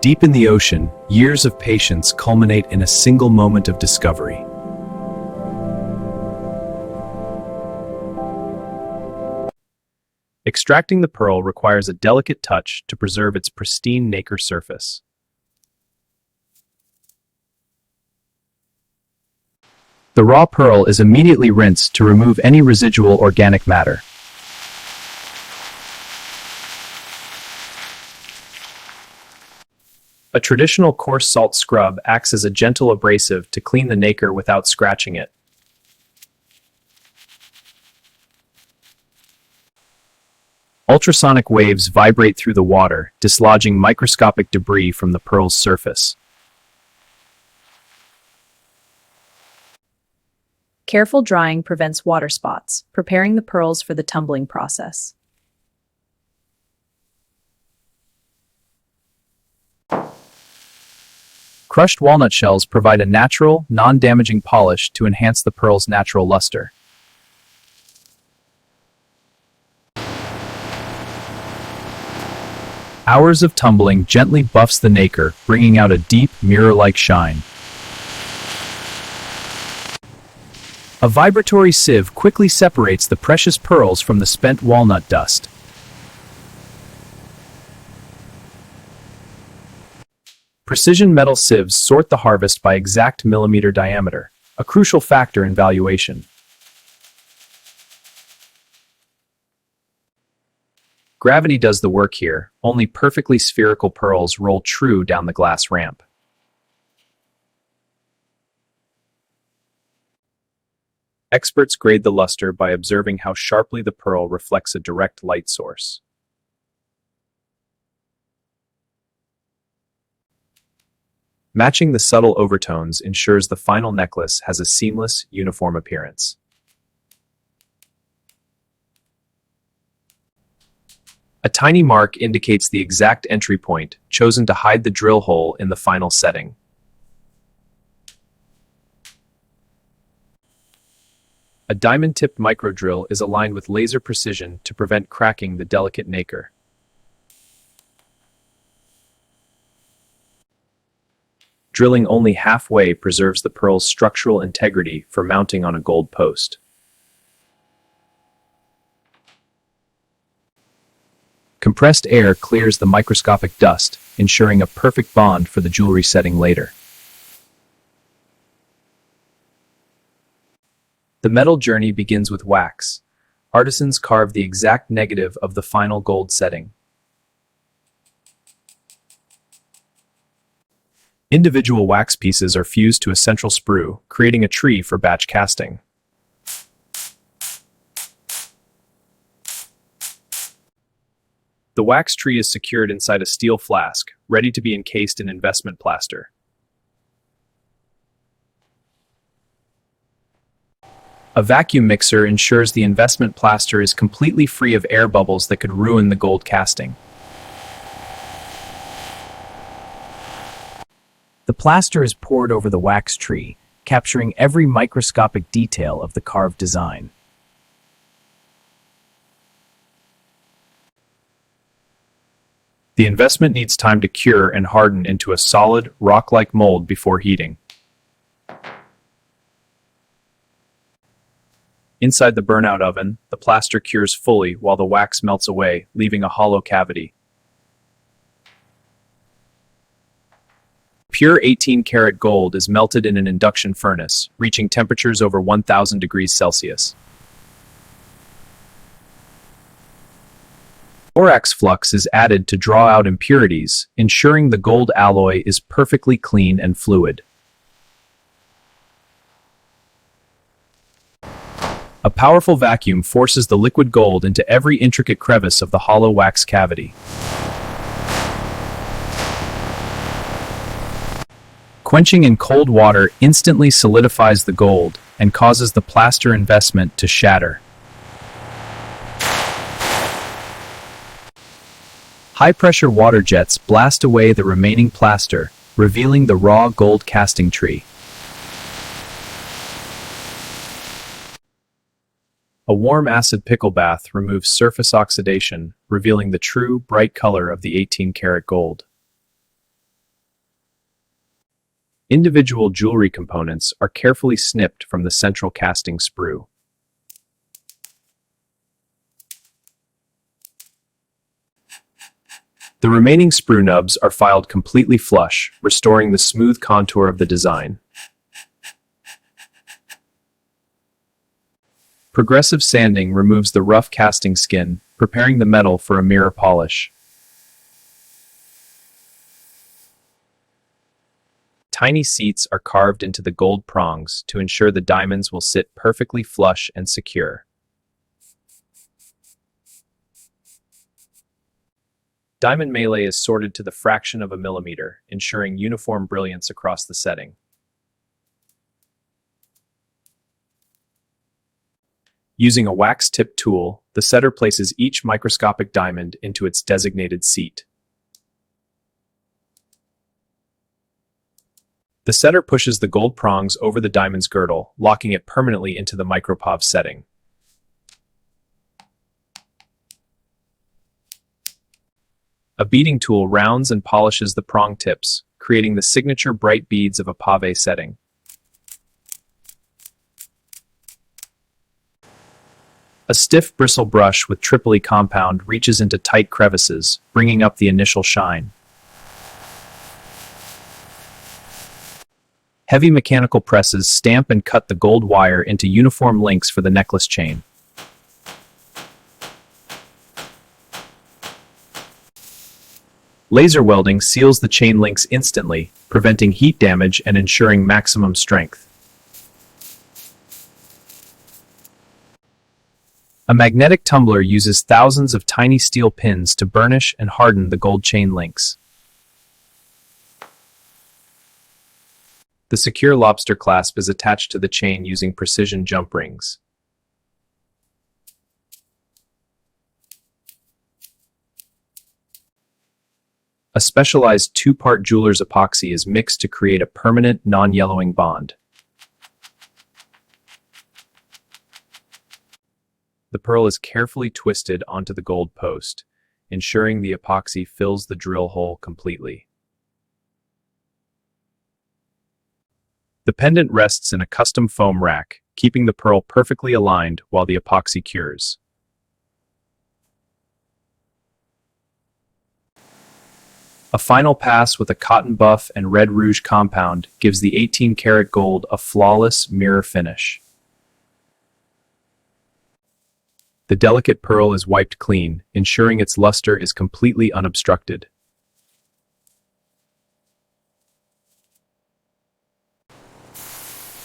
Deep in the ocean, years of patience culminate in a single moment of discovery. Extracting the pearl requires a delicate touch to preserve its pristine nacre surface. The raw pearl is immediately rinsed to remove any residual organic matter. A traditional coarse salt scrub acts as a gentle abrasive to clean the nacre without scratching it. Ultrasonic waves vibrate through the water, dislodging microscopic debris from the pearl's surface. Careful drying prevents water spots, preparing the pearls for the tumbling process. Crushed walnut shells provide a natural, non-damaging polish to enhance the pearl's natural luster. Hours of tumbling gently buffs the nacre, bringing out a deep, mirror-like shine. A vibratory sieve quickly separates the precious pearls from the spent walnut dust. Precision metal sieves sort the harvest by exact millimeter diameter, a crucial factor in valuation. Gravity does the work here, only perfectly spherical pearls roll true down the glass ramp. Experts grade the luster by observing how sharply the pearl reflects a direct light source. Matching the subtle overtones ensures the final necklace has a seamless, uniform appearance. A tiny mark indicates the exact entry point, chosen to hide the drill hole in the final setting. A diamond-tipped microdrill is aligned with laser precision to prevent cracking the delicate nacre. Drilling only halfway preserves the pearl's structural integrity for mounting on a gold post. Compressed air clears the microscopic dust, ensuring a perfect bond for the jewelry setting later. The metal journey begins with wax. Artisans carve the exact negative of the final gold setting. Individual wax pieces are fused to a central sprue, creating a tree for batch casting. The wax tree is secured inside a steel flask, ready to be encased in investment plaster. A vacuum mixer ensures the investment plaster is completely free of air bubbles that could ruin the gold casting. The plaster is poured over the wax tree, capturing every microscopic detail of the carved design. The investment needs time to cure and harden into a solid, rock-like mold before heating. Inside the burnout oven, the plaster cures fully while the wax melts away, leaving a hollow cavity. Pure 18-karat gold is melted in an induction furnace, reaching temperatures over 1,000 degrees Celsius. Borax flux is added to draw out impurities, ensuring the gold alloy is perfectly clean and fluid. A powerful vacuum forces the liquid gold into every intricate crevice of the hollow wax cavity. Quenching in cold water instantly solidifies the gold and causes the plaster investment to shatter. High-pressure water jets blast away the remaining plaster, revealing the raw gold casting tree. A warm acid pickle bath removes surface oxidation, revealing the true, bright color of the 18-karat gold. Individual jewelry components are carefully snipped from the central casting sprue. The remaining sprue nubs are filed completely flush, restoring the smooth contour of the design. Progressive sanding removes the rough casting skin, preparing the metal for a mirror polish. Tiny seats are carved into the gold prongs to ensure the diamonds will sit perfectly flush and secure. Diamond melee is sorted to the fraction of a millimeter, ensuring uniform brilliance across the setting. Using a wax-tipped tool, the setter places each microscopic diamond into its designated seat. The setter pushes the gold prongs over the diamond's girdle, locking it permanently into the micropov setting. A beading tool rounds and polishes the prong tips, creating the signature bright beads of a pave setting. A stiff bristle brush with Tripoli compound reaches into tight crevices, bringing up the initial shine. Heavy mechanical presses stamp and cut the gold wire into uniform links for the necklace chain. Laser welding seals the chain links instantly, preventing heat damage and ensuring maximum strength. A magnetic tumbler uses thousands of tiny steel pins to burnish and harden the gold chain links. The secure lobster clasp is attached to the chain using precision jump rings. A specialized two-part jeweler's epoxy is mixed to create a permanent, non-yellowing bond. The pearl is carefully twisted onto the gold post, ensuring the epoxy fills the drill hole completely. The pendant rests in a custom foam rack, keeping the pearl perfectly aligned while the epoxy cures. A final pass with a cotton buff and red rouge compound gives the 18-karat gold a flawless mirror finish. The delicate pearl is wiped clean, ensuring its luster is completely unobstructed.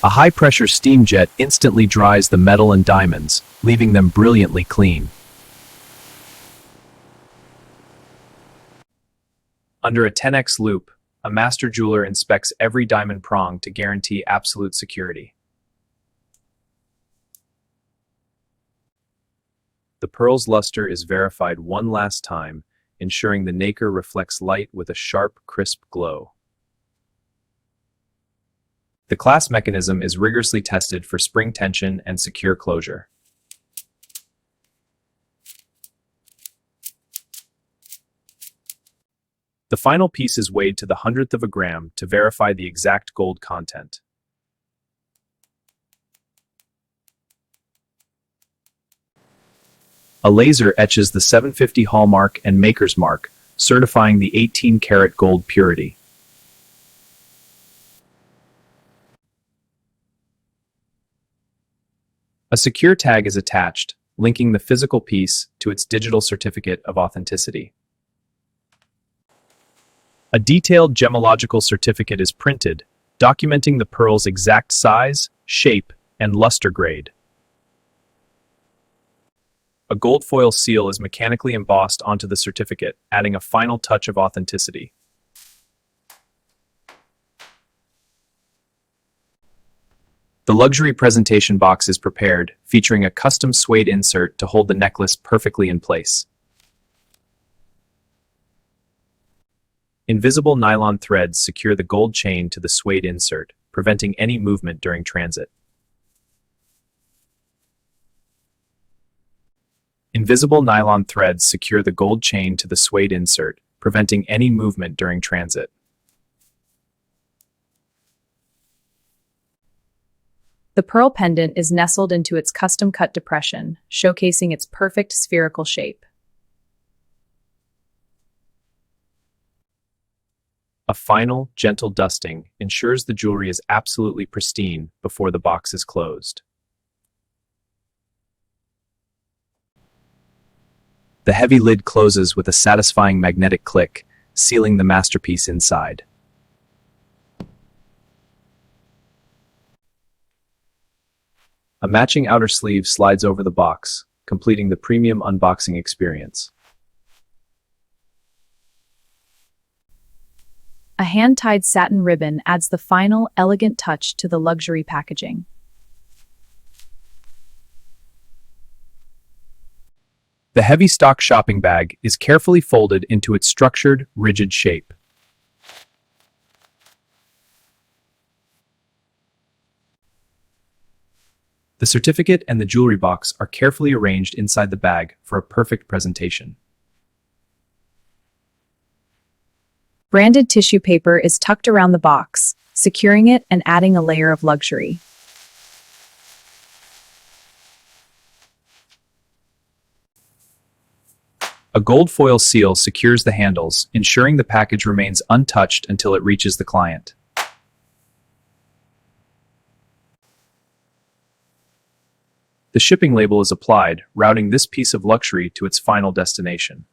A high-pressure steam jet instantly dries the metal and diamonds, leaving them brilliantly clean. Under a 10x loop, a master jeweler inspects every diamond prong to guarantee absolute security. The pearl's luster is verified one last time, ensuring the nacre reflects light with a sharp, crisp glow. The clasp mechanism is rigorously tested for spring tension and secure closure. The final piece is weighed to the 100th of a gram to verify the exact gold content. A laser etches the 750 hallmark and maker's mark, certifying the 18-karat gold purity. A secure tag is attached, linking the physical piece to its digital certificate of authenticity. A detailed gemological certificate is printed, documenting the pearl's exact size, shape, and luster grade. A gold foil seal is mechanically embossed onto the certificate, adding a final touch of authenticity. The luxury presentation box is prepared, featuring a custom suede insert to hold the necklace perfectly in place. Invisible nylon threads secure the gold chain to the suede insert, preventing any movement during transit. Invisible nylon threads secure the gold chain to the suede insert, preventing any movement during transit. The pearl pendant is nestled into its custom-cut depression, showcasing its perfect spherical shape. A final, gentle dusting ensures the jewelry is absolutely pristine before the box is closed. The heavy lid closes with a satisfying magnetic click, sealing the masterpiece inside. A matching outer sleeve slides over the box, completing the premium unboxing experience. A hand-tied satin ribbon adds the final, elegant touch to the luxury packaging. The heavy stock shopping bag is carefully folded into its structured, rigid shape. The certificate and the jewelry box are carefully arranged inside the bag for a perfect presentation. Branded tissue paper is tucked around the box, securing it and adding a layer of luxury. A gold foil seal secures the handles, ensuring the package remains untouched until it reaches the client. The shipping label is applied, routing this piece of luxury to its final destination.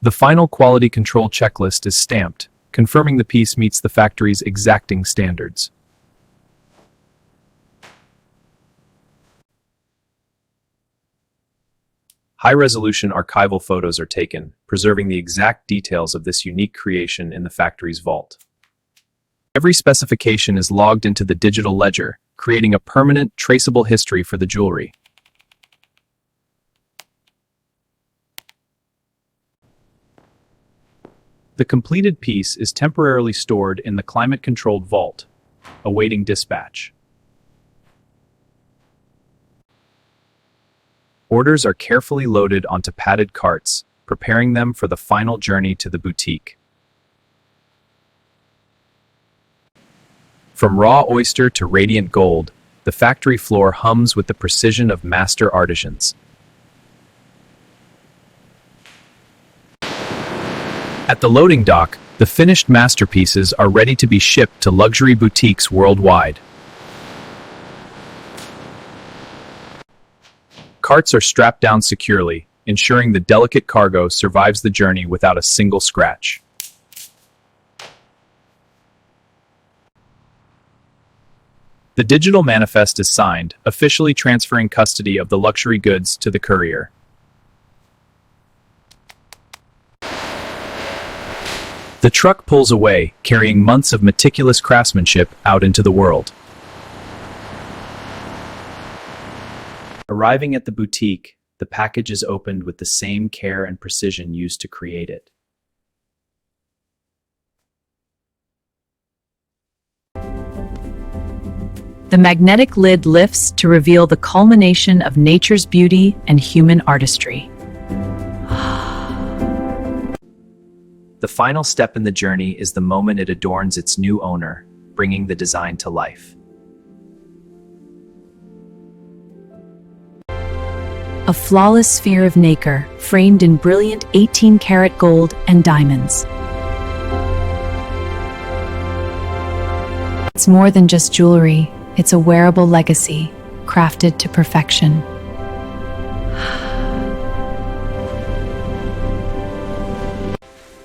The final quality control checklist is stamped, confirming the piece meets the factory's exacting standards. High-resolution archival photos are taken, preserving the exact details of this unique creation in the factory's vault. Every specification is logged into the digital ledger, creating a permanent, traceable history for the jewelry. The completed piece is temporarily stored in the climate-controlled vault, awaiting dispatch. Orders are carefully loaded onto padded carts, preparing them for the final journey to the boutique. From raw oyster to radiant gold, the factory floor hums with the precision of master artisans. At the loading dock, the finished masterpieces are ready to be shipped to luxury boutiques worldwide. Carts are strapped down securely, ensuring the delicate cargo survives the journey without a single scratch. The digital manifest is signed, officially transferring custody of the luxury goods to the courier. The truck pulls away, carrying months of meticulous craftsmanship out into the world. Arriving at the boutique, the package is opened with the same care and precision used to create it. The magnetic lid lifts to reveal the culmination of nature's beauty and human artistry. The final step in the journey is the moment it adorns its new owner, bringing the design to life. A flawless sphere of nacre, framed in brilliant 18-karat gold and diamonds. It's more than just jewelry, it's a wearable legacy, crafted to perfection.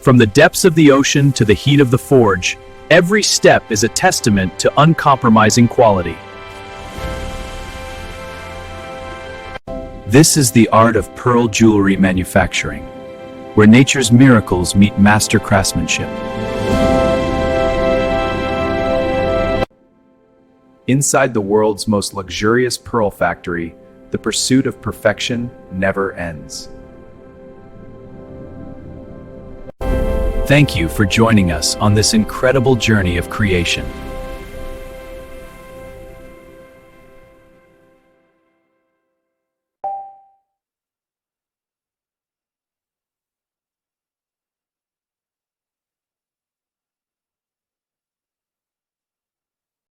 From the depths of the ocean to the heat of the forge, every step is a testament to uncompromising quality. This is the art of pearl jewelry manufacturing, where nature's miracles meet master craftsmanship. Inside the world's most luxurious pearl factory, the pursuit of perfection never ends. Thank you for joining us on this incredible journey of creation.